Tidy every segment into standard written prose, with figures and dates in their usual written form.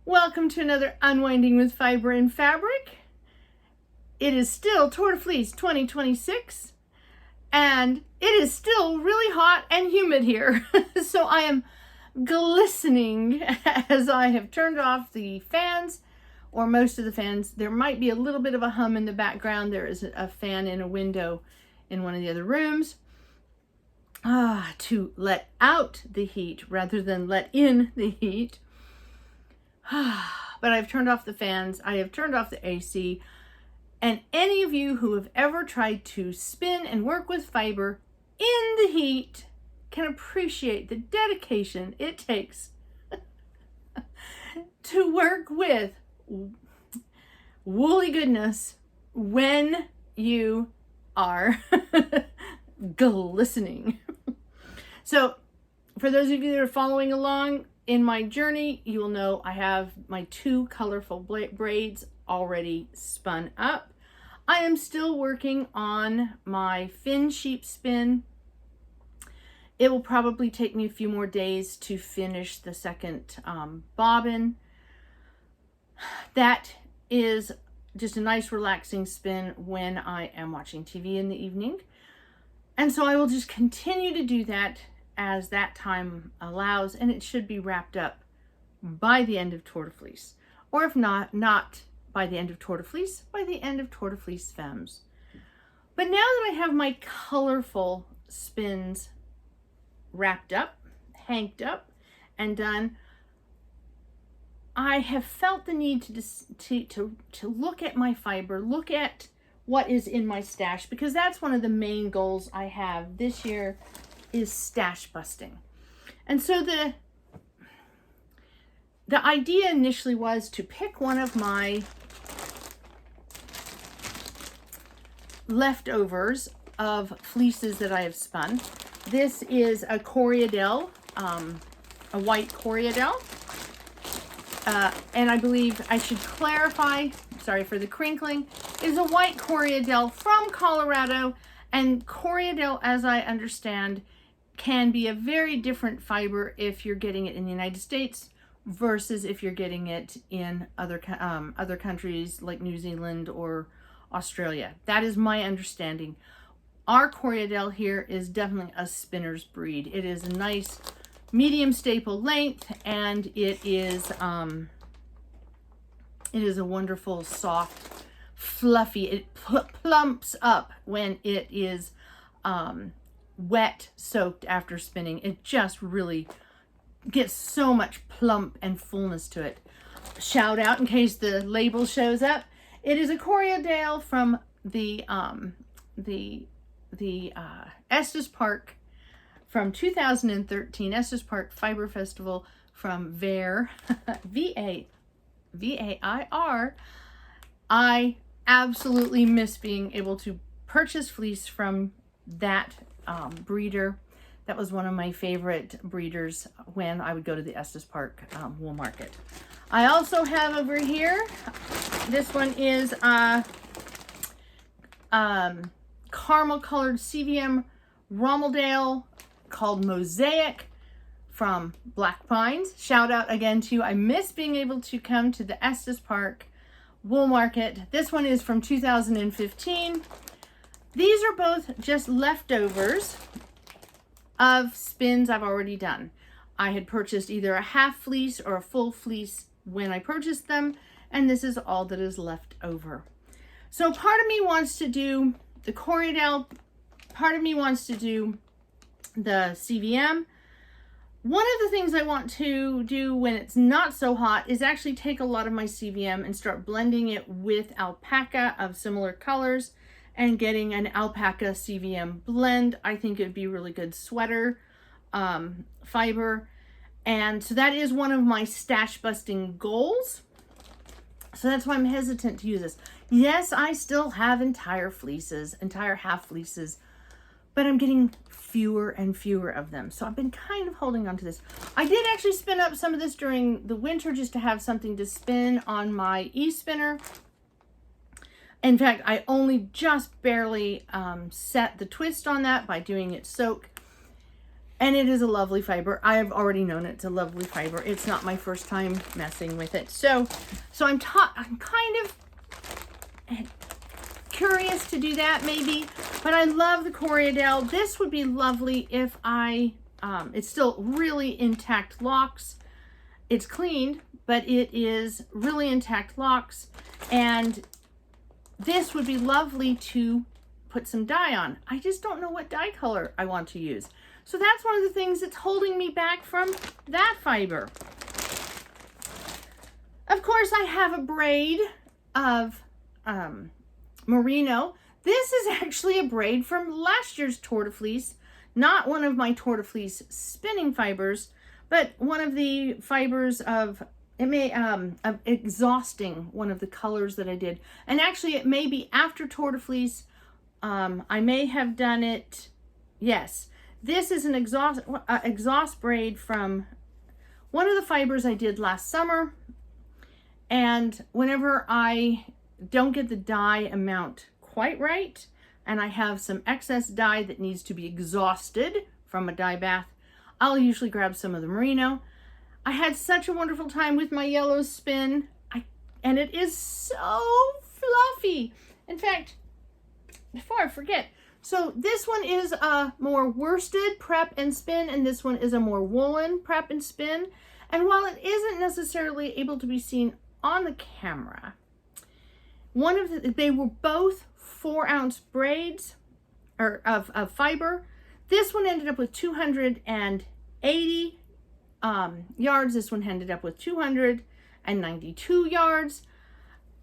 Welcome to another Unwinding with Fiber and Fabric. It is still Tour de Fleece 2026 and it is still really hot and humid here. So I am glistening as I have turned off the fans, or most of the fans. There might be a little bit of a hum in the background. There is a fan in a window in one of the other rooms to let out the heat rather than let in the heat. But I've turned off the fans, I have turned off the AC, and any of you who have ever tried to spin and work with fiber in the heat can appreciate the dedication it takes to work with woolly goodness when you are glistening. So for those of you that are following along in my journey, you will know I have my two colorful braids already spun up. I am still working on my fin sheep spin. It will probably take me a few more days to finish the second bobbin. That is just a nice relaxing spin when I am watching TV in the evening. And so I will just continue to do that as that time allows, and it should be wrapped up by the end of Tour de Fleece. Or if not by the end of Tour de Fleece, by the end of Tour de Fleece Femmes. But now that I have my colorful spins wrapped up, hanked up, and done, I have felt the need to look at my fiber, look at what is in my stash, because that's one of the main goals I have this year, is stash busting. And so the idea initially was to pick one of my leftovers of fleeces that I have spun. This is a Coriadel, a white Coriadel. And I believe I should clarify, sorry for the crinkling, is a white Coriadel from Colorado. And Coriadel, as I understand, can be a very different fiber if you're getting it in the United States versus if you're getting it in other countries like New Zealand or Australia. That is my understanding. Our Coriadel here is definitely a spinner's breed. It is a nice medium staple length, and it is a wonderful, soft, fluffy. It plumps up when it is wet soaked after spinning. It just really gets so much plump and fullness to it. Shout out in case the label shows up. It is a Coriadel from the Estes Park from 2013 Estes Park Fiber Festival from Vair, V-A-I-R. I absolutely miss being able to purchase fleece from that breeder. That was one of my favorite breeders when I would go to the Estes Park wool market. I also have over here, this one is caramel colored CVM Rommeldale called Mosaic from Black Pines. Shout out again to you. I miss being able to come to the Estes Park wool market. This one is from 2015. These are both just leftovers of spins I've already done. I had purchased either a half fleece or a full fleece when I purchased them, and this is all that is left over. So part of me wants to do the Coriadel, part of me wants to do the CVM. One of the things I want to do when it's not so hot is actually take a lot of my CVM and start blending it with alpaca of similar colors and getting an alpaca CVM blend. I think it'd be really good sweater fiber. And so that is one of my stash busting goals. So that's why I'm hesitant to use this. Yes, I still have entire fleeces, entire half fleeces, but I'm getting fewer and fewer of them. So I've been kind of holding on to this. I did actually spin up some of this during the winter just to have something to spin on my e-spinner. In fact, I only just barely set the twist on that by doing it soak. And it is a lovely fiber. I have already known it's a lovely fiber. It's not my first time messing with it. So I'm kind of curious to do that maybe, but I love the Coriadel. This would be lovely if it's still really intact locks. It's cleaned, but it is really intact locks. And this would be lovely to put some dye on. I just don't know what dye color I want to use. So that's one of the things that's holding me back from that fiber. Of course, I have a braid of merino. This is actually a braid from last year's Tour de Fleece, not one of my Tour de Fleece spinning fibers, but one of the fibers of exhausting, one of the colors that I did. And actually it may be after Tour de Fleece. I may have done it. Yes, this is an exhaust braid from one of the fibers I did last summer. And whenever I don't get the dye amount quite right, and I have some excess dye that needs to be exhausted from a dye bath, I'll usually grab some of the merino. I had such a wonderful time with my yellow spin, and it is so fluffy. In fact, before I forget, so this one is a more worsted prep and spin, and this one is a more woolen prep and spin. And while it isn't necessarily able to be seen on the camera, they were both 4-ounce braids of fiber. This one ended up with 280 yards. This one ended up with 292 yards.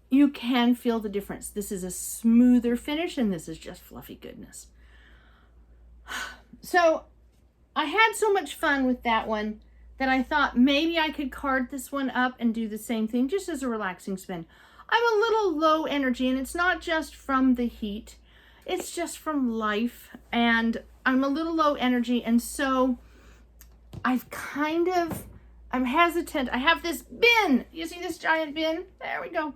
You can feel the difference. This is a smoother finish, and this is just fluffy goodness. So I had so much fun with that one that I thought maybe I could card this one up and do the same thing just as a relaxing spin. I'm a little low energy, and it's not just from the heat. It's just from life, and I'm a little low energy, and so I'm hesitant. I have this bin. You see this giant bin? There we go.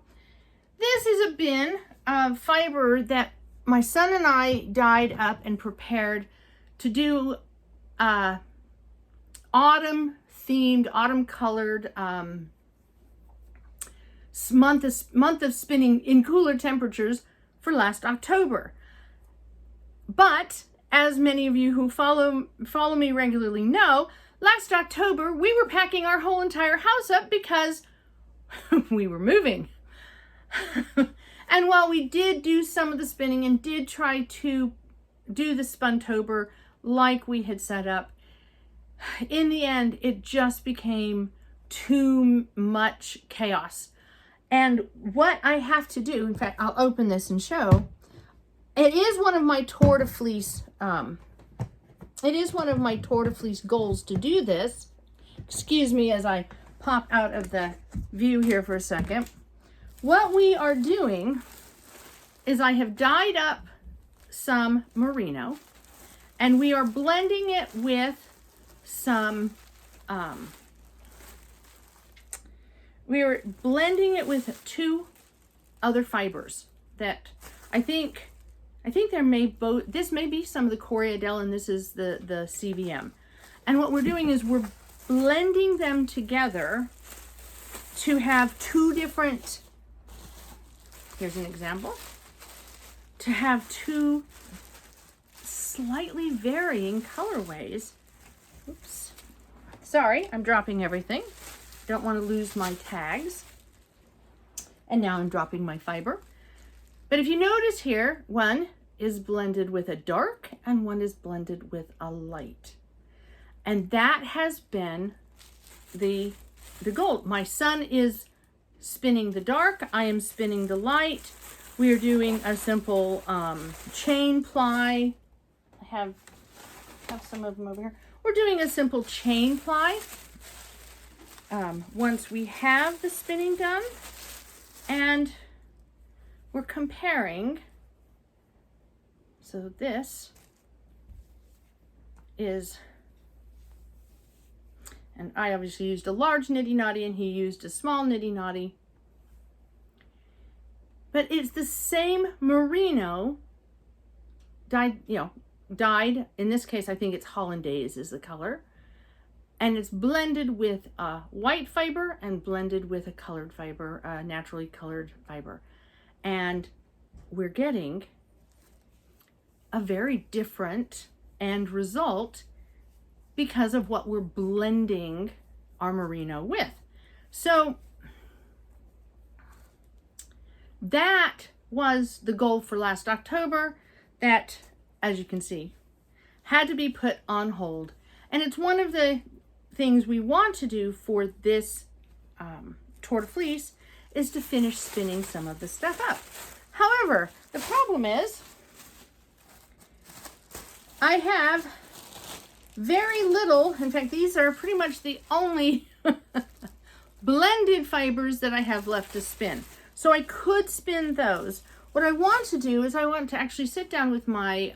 This is a bin of fiber that my son and I dyed up and prepared to do autumn themed, autumn colored month of spinning in cooler temperatures for last October. But as many of you who follow me regularly know, last October we were packing our whole entire house up because we were moving. And while we did do some of the spinning and did try to do the Spuntober like we had set up, in the end it just became too much chaos. And what I have to do, in fact, I'll open this and show, it is one of my Tour de Fleece goals to do this. Excuse me as I pop out of the view here for a second. What we are doing is I have dyed up some merino, and we are blending it with some, two other fibers that I think this may be some of the Coriadel, and this is the CVM. And what we're doing is we're blending them together to have two different, here's an example, to have two slightly varying colorways. Oops. Sorry, I'm dropping everything. Don't want to lose my tags. And now I'm dropping my fiber. But if you notice here, one is blended with a dark and one is blended with a light. And that has been the goal. My son is spinning the dark, I am spinning the light. We are doing a simple chain ply. I have some of them over here. We're doing a simple chain ply. Once we have the spinning done, and we're comparing. So this is, and I obviously used a large niddy noddy and he used a small niddy noddy. But it's the same merino dyed, dyed. In this case, I think it's Hollandaise is the color. And it's blended with a white fiber and blended with a colored fiber, a naturally colored fiber. And we're getting a very different end result because of what we're blending our merino with. So that was the goal for last October that, as you can see, had to be put on hold. And it's one of the things we want to do for this Tour de Fleece is to finish spinning some of the stuff up. However, the problem is I have very little, in fact, these are pretty much the only blended fibers that I have left to spin. So I could spin those. What I want to do is I want to actually sit down with my,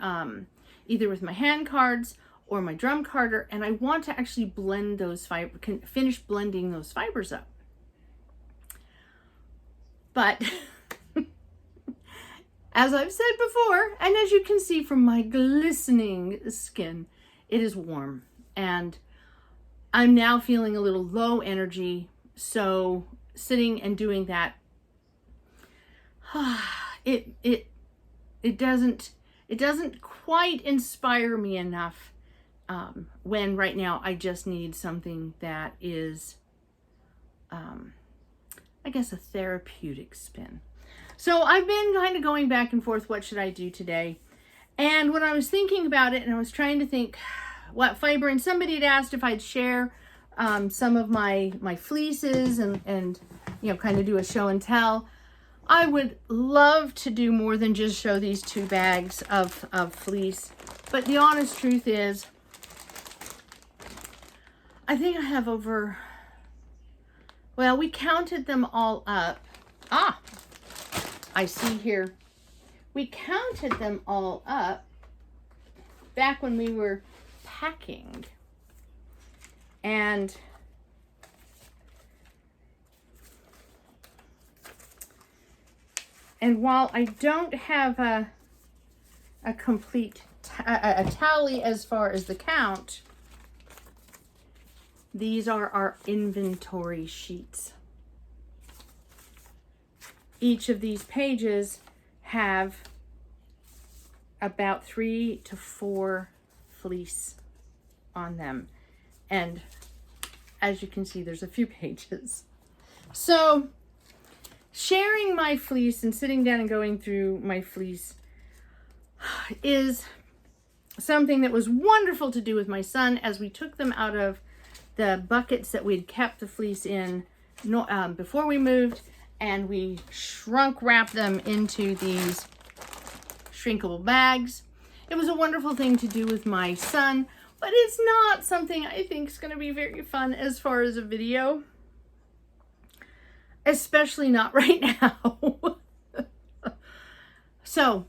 either with my hand cards or my drum carder, and I want to actually blend those finish blending those fibers up. But as I've said before, and as you can see from my glistening skin, it is warm, and I'm now feeling a little low energy. So sitting and doing that, it doesn't quite inspire me enough. When right now I just need something that is, I guess, a therapeutic spin. So I've been kind of going back and forth, what should I do today? And when I was thinking about it and I was trying to think what fiber, and somebody had asked if I'd share some of my fleeces and you know, kind of do a show and tell. I would love to do more than just show these 2 bags of fleece. But the honest truth is, I think I have over, well, we counted them all up. I see here. We counted them all up back when we were packing. And while I don't have a complete a tally as far as the count, these are our inventory sheets. Each of these pages have about 3 to 4 fleece on them. And as you can see, there's a few pages. So sharing my fleece and sitting down and going through my fleece is something that was wonderful to do with my son as we took them out of the buckets that we'd kept the fleece in before we moved, and we shrunk wrapped them into these shrinkable bags. It was a wonderful thing to do with my son, but it's not something I think is going to be very fun as far as a video, especially not right now. So,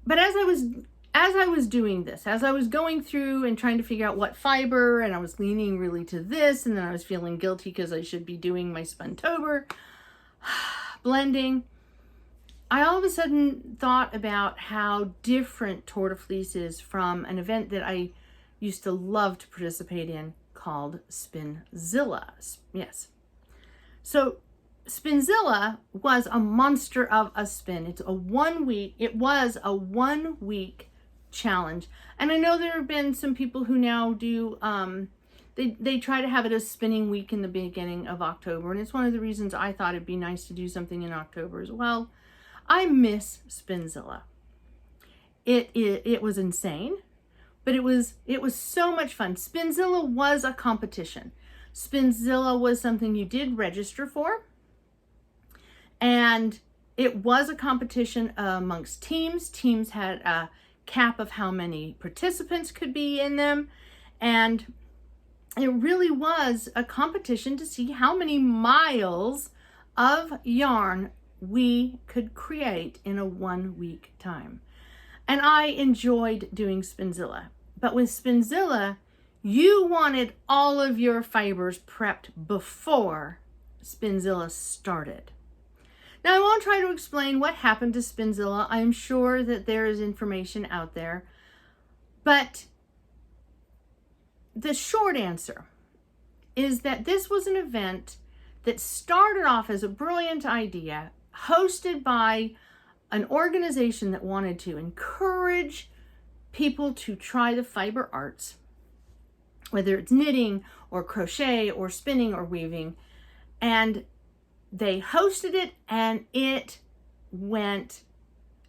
but as I was doing this, as I was going through and trying to figure out what fiber, and I was leaning really to this, and then I was feeling guilty because I should be doing my Spuntober blending, I all of a sudden thought about how different Tour de Fleece is from an event that I used to love to participate in called Spinzilla. Yes. So Spinzilla was a monster of a spin. It was a 1 week challenge. And I know there have been some people who now do, they try to have it as spinning week in the beginning of October. And it's one of the reasons I thought it'd be nice to do something in October as well. I miss Spinzilla. It was insane, but it was so much fun. Spinzilla was a competition. Spinzilla was something you did register for. And it was a competition amongst teams. Teams had a cap of how many participants could be in them. And it really was a competition to see how many miles of yarn we could create in a 1 week time. And I enjoyed doing Spinzilla. But with Spinzilla, you wanted all of your fibers prepped before Spinzilla started. Now, I won't try to explain what happened to Spinzilla. I'm sure that there is information out there. But the short answer is that this was an event that started off as a brilliant idea, hosted by an organization that wanted to encourage people to try the fiber arts, whether it's knitting or crochet or spinning or weaving. And they hosted it, and it went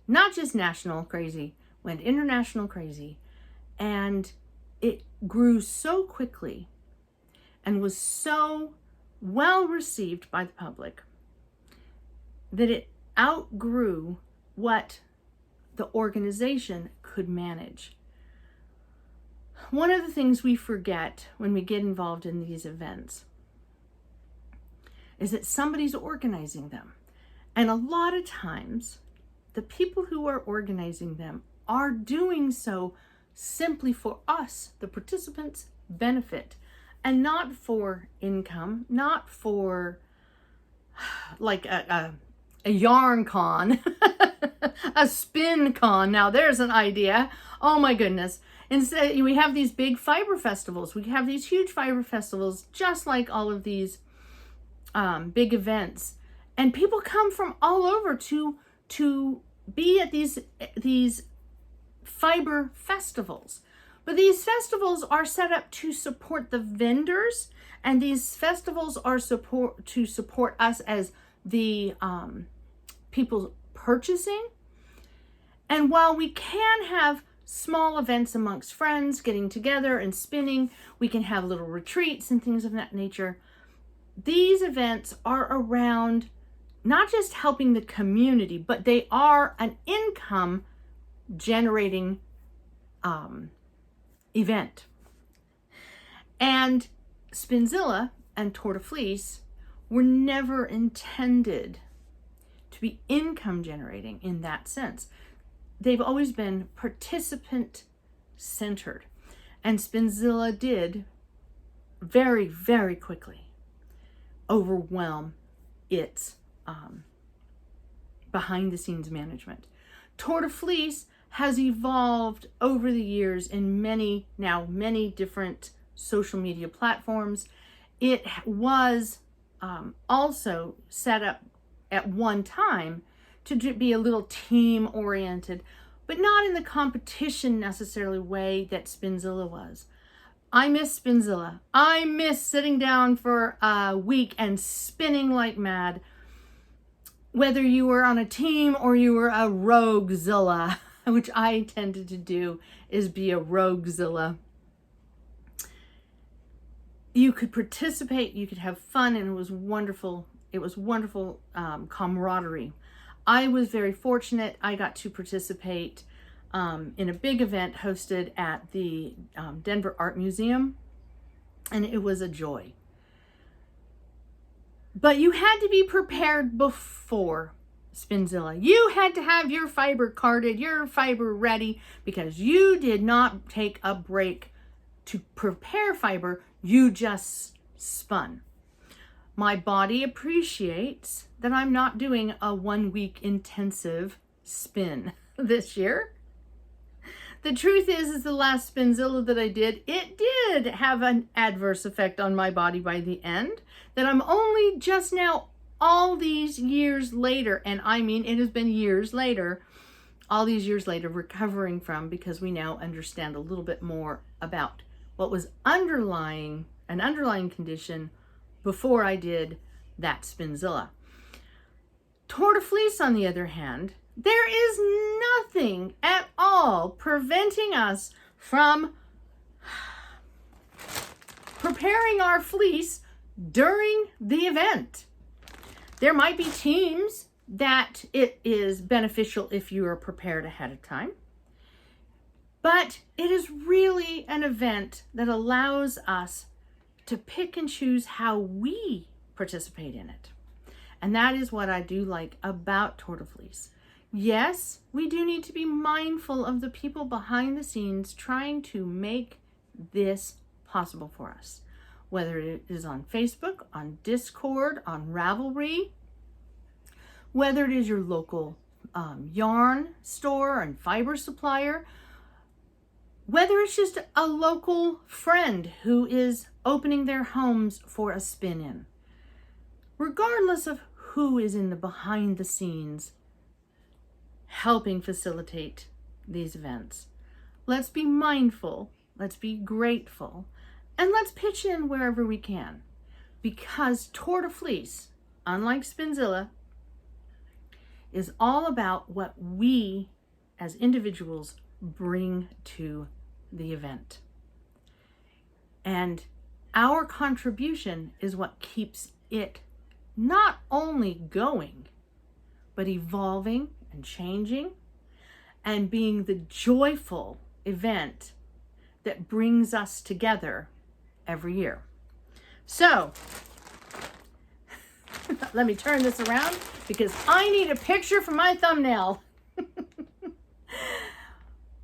not just national crazy, went international crazy. And it grew so quickly and was so well received by the public that it outgrew what the organization could manage. One of the things we forget when we get involved in these events is that somebody's organizing them. And a lot of times, the people who are organizing them are doing so simply for us, the participants' benefit, and not for income, not for like a yarn con, a spin con. Now there's an idea. Oh my goodness. Instead, we have these big fiber festivals. We have these huge fiber festivals, just like all of these big events. And people come from all over to be at these fiber festivals. But these festivals are set up to support the vendors, and these festivals are to support us as the people purchasing. And while we can have small events amongst friends getting together and spinning, we can have little retreats and things of that nature. These events are around not just helping the community, but they are an income generating event. And Spinzilla and Tour de Fleece were never intended to be income generating in that sense. They've always been participant centered. And Spinzilla did very, very quickly overwhelm its behind the scenes management. Tour de Fleece has evolved over the years in many different social media platforms. It was also set up at one time to be a little team oriented, but not in the competition necessarily way that Spinzilla was. I miss Spinzilla. I miss sitting down for a week and spinning like mad. Whether you were on a team or you were a roguezilla, which I tended to do, is be a roguezilla. You could participate, you could have fun, and it was wonderful. It was wonderful camaraderie. I was very fortunate. I got to participate in a big event hosted at the Denver Art Museum, and it was a joy. But you had to be prepared before Spinzilla. You had to have your fiber carded, your fiber ready, because you did not take a break to prepare fiber. You just spun. My body appreciates that I'm not doing a 1 week intensive spin this year. The truth is the last Spinzilla that I did, it did have an adverse effect on my body by the end that I'm only just now, all these years later, and I mean it has been years later, all these years later, recovering from, because we now understand a little bit more about what was an underlying condition before I did that Spinzilla. Tour de Fleece, on the other hand, there is nothing at all preventing us from preparing our fleece during the event. There might be teams that it is beneficial if you are prepared ahead of time, but it is really an event that allows us to pick and choose how we participate in it. And that is what I do like about Tour de Fleece. Yes, we do need to be mindful of the people behind the scenes trying to make this possible for us. Whether it is on Facebook, on Discord, on Ravelry, whether it is your local yarn store and fiber supplier, Whether it's just a local friend who is opening their homes for a spin-in, regardless of who is in the behind the scenes helping facilitate these events, let's be mindful, let's be grateful, and let's pitch in wherever we can. Because Tour de Fleece, unlike Spinzilla, is all about what we as individuals bring to the event. And our contribution is what keeps it not only going, but evolving and changing and being the joyful event that brings us together every year. So, let me turn this around because I need a picture for my thumbnail.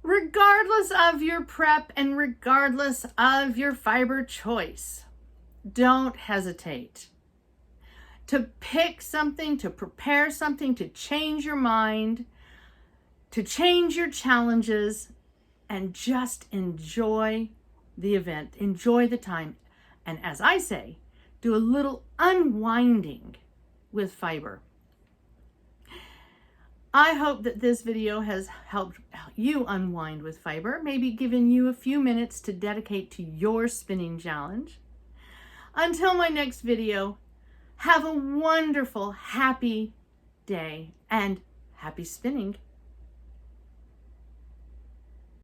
Regardless of your prep and regardless of your fiber choice, don't hesitate to pick something, to prepare something, to change your mind, to change your challenges, and just enjoy the event, enjoy the time. And as I say, do a little unwinding with fiber. I hope that this video has helped you unwind with fiber, maybe given you a few minutes to dedicate to your spinning challenge. Until my next video, have a wonderful, happy day and happy spinning.